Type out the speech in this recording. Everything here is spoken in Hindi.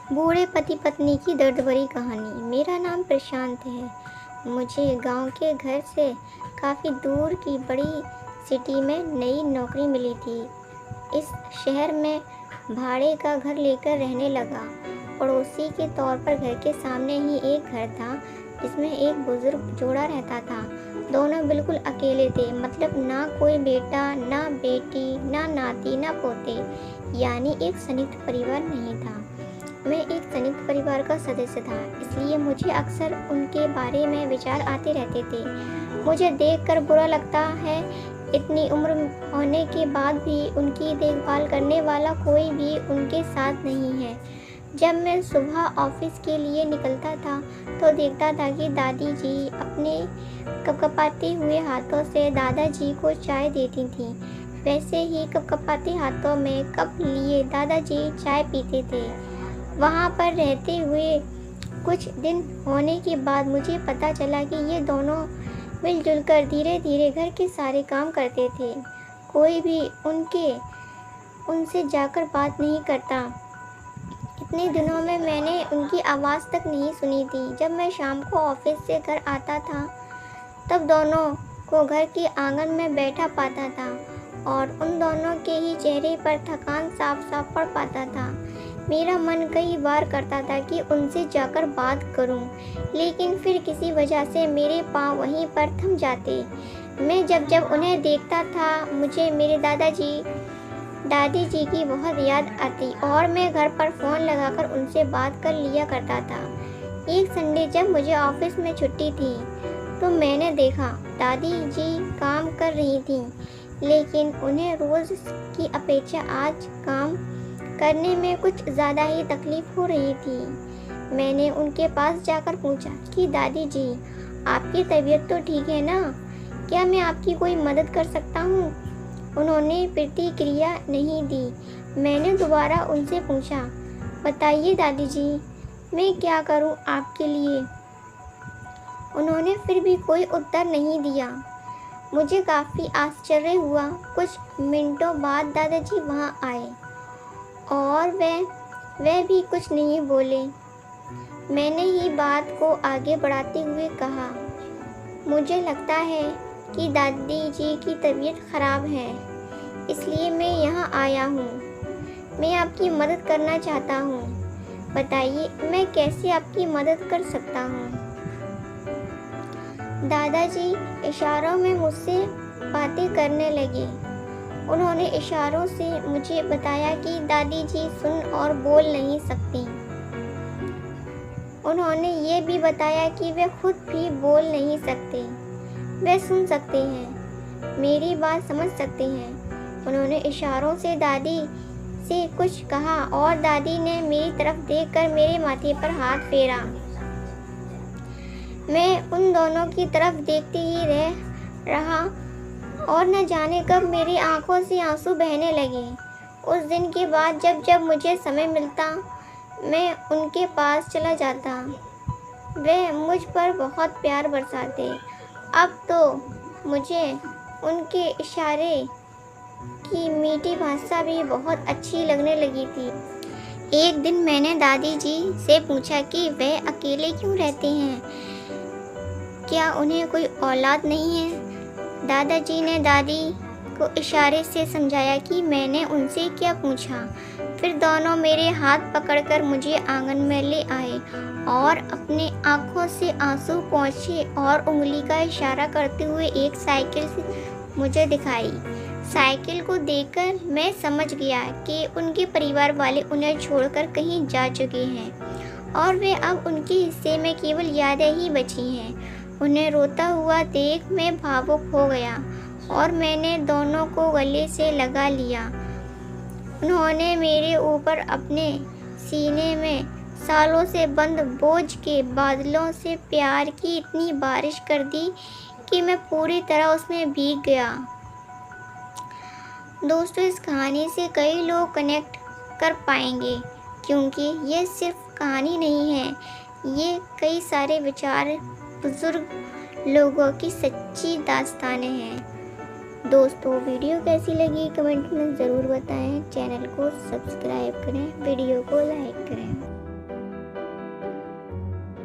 बूढ़े पति पत्नी की दर्द भरी कहानी। मेरा नाम प्रशांत है। मुझे गांव के घर से काफ़ी दूर की बड़ी सिटी में नई नौकरी मिली थी। इस शहर में भाड़े का घर लेकर रहने लगा। पड़ोसी के तौर पर घर के सामने ही एक घर था जिसमें एक बुजुर्ग जोड़ा रहता था। दोनों बिल्कुल अकेले थे, मतलब ना कोई बेटा, ना बेटी, ना नाती, ना पोते, यानी एक संयुक्त परिवार नहीं था। मैं एक संयुक्त परिवार का सदस्य था, इसलिए मुझे अक्सर उनके बारे में विचार आते रहते थे। मुझे देखकर बुरा लगता है, इतनी उम्र होने के बाद भी उनकी देखभाल करने वाला कोई भी उनके साथ नहीं है। जब मैं सुबह ऑफिस के लिए निकलता था तो देखता था कि दादी जी अपने कपकपाते हुए हाथों से दादाजी को चाय देती थीं। वैसे ही कपकपाते हाथों में कप लिए दादाजी चाय पीते थे। वहाँ पर रहते हुए कुछ दिन होने के बाद मुझे पता चला कि ये दोनों मिलजुल कर धीरे धीरे घर के सारे काम करते थे। कोई भी उनसे जाकर बात नहीं करता। इतने दिनों में मैंने उनकी आवाज़ तक नहीं सुनी थी। जब मैं शाम को ऑफिस से घर आता था तब दोनों को घर के आंगन में बैठा पाता था और उन दोनों के ही चेहरे पर थकान साफ साफ पड़ पाता था। मेरा मन कई बार करता था कि उनसे जाकर बात करूं, लेकिन फिर किसी वजह से मेरे पाँव वहीं पर थम जाते। मैं जब उन्हें देखता था मुझे मेरे दादी जी की बहुत याद आती और मैं घर पर फ़ोन लगाकर उनसे बात कर लिया करता था। एक संडे जब मुझे ऑफिस में छुट्टी थी तो मैंने देखा दादी जी काम कर रही थीं, लेकिन उन्हें रोज़ की अपेक्षा आज काम करने में कुछ ज़्यादा ही तकलीफ़ हो रही थी। मैंने उनके पास जाकर पूछा कि दादी जी, आपकी तबीयत तो ठीक है ना? क्या मैं आपकी कोई मदद कर सकता हूँ? उन्होंने प्रतिक्रिया नहीं दी। मैंने दोबारा उनसे पूछा, बताइए दादी जी, मैं क्या करूँ आपके लिए? उन्होंने फिर भी कोई उत्तर नहीं दिया। मुझे काफ़ी आश्चर्य हुआ। कुछ मिनटों बाद दादाजी वहाँ आए और वह भी कुछ नहीं बोले। मैंने ही बात को आगे बढ़ाते हुए कहा, मुझे लगता है कि दादी जी की तबीयत ख़राब है, इसलिए मैं यहाँ आया हूँ। मैं आपकी मदद करना चाहता हूँ। बताइए मैं कैसे आपकी मदद कर सकता हूँ? दादाजी इशारों में मुझसे बातें करने लगे। उन्होंने इशारों से मुझे बताया कि दादी जी सुन और बोल नहीं सकती। उन्होंने ये भी बताया कि वे खुद भी बोल नहीं सकते, वे सुन सकते हैं, मेरी बात समझ सकते हैं। उन्होंने इशारों से दादी से कुछ कहा और दादी ने मेरी तरफ देखकर मेरे माथे पर हाथ फेरा। मैं उन दोनों की तरफ देखते ही रहा और न जाने कब मेरी आंखों से आंसू बहने लगे। उस दिन के बाद जब मुझे समय मिलता मैं उनके पास चला जाता। वे मुझ पर बहुत प्यार बरसाते। अब तो मुझे उनके इशारे की मीठी भाषा भी बहुत अच्छी लगने लगी थी। एक दिन मैंने दादी जी से पूछा कि वे अकेले क्यों रहते हैं, क्या उन्हें कोई औलाद नहीं है? दादाजी ने दादी को इशारे से समझाया कि मैंने उनसे क्या पूछा। फिर दोनों मेरे हाथ पकड़कर मुझे आंगन में ले आए और अपने आंखों से आंसू पोंछे और उंगली का इशारा करते हुए एक साइकिल से मुझे दिखाई। साइकिल को देखकर मैं समझ गया कि उनके परिवार वाले उन्हें छोड़कर कहीं जा चुके हैं और वे अब उनके हिस्से में केवल यादें ही बची हैं। उन्हें रोता हुआ देख मैं भावुक हो गया और मैंने दोनों को गले से लगा लिया। उन्होंने मेरे ऊपर अपने सीने में सालों से बंद बोझ के बादलों से प्यार की इतनी बारिश कर दी कि मैं पूरी तरह उसमें भीग गया। दोस्तों, इस कहानी से कई लोग कनेक्ट कर पाएंगे क्योंकि ये सिर्फ कहानी नहीं है, ये कई सारे विचार बुजुर्ग लोगों की सच्ची दास्तानें हैं। दोस्तों, वीडियो कैसी लगी कमेंट में ज़रूर बताएं। चैनल को सब्सक्राइब करें, वीडियो को लाइक करें।